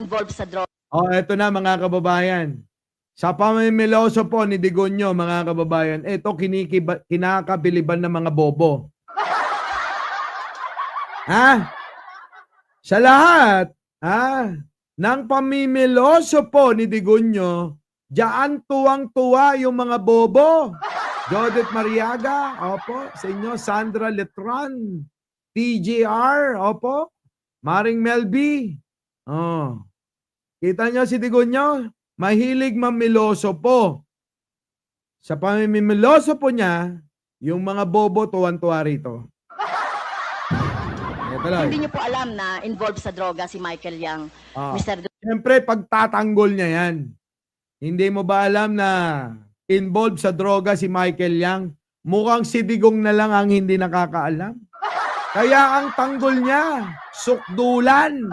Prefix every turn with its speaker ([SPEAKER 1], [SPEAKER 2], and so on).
[SPEAKER 1] involved sa droga.
[SPEAKER 2] Oh, eto na mga kababayan. Sa pamimiloso po ni Digonyo, mga kababayan, eto kinakabiliban ng mga bobo. Ha? Sa lahat, ng pamimiloso po ni Digonyo, diyan tuwang-tuwa yung mga bobo. Jodith Mariaga, opo, sa inyo, Sandra Letran, TJR, opo, Maring Melby. Oh. Kita nyo si Digonyo? Mahilig mamiloso po. Sa pamimiloso po niya, yung mga bobo tuwan-tuwa rito.
[SPEAKER 1] Hindi niyo po alam na involved sa droga si Michael Yang, Mr.
[SPEAKER 2] Siyempre, pagtatanggol niya yan. Hindi mo ba alam na involved sa droga si Michael Yang? Mukhang si Digong na lang ang hindi nakakaalam. Kaya ang tanggol niya, sukdulan.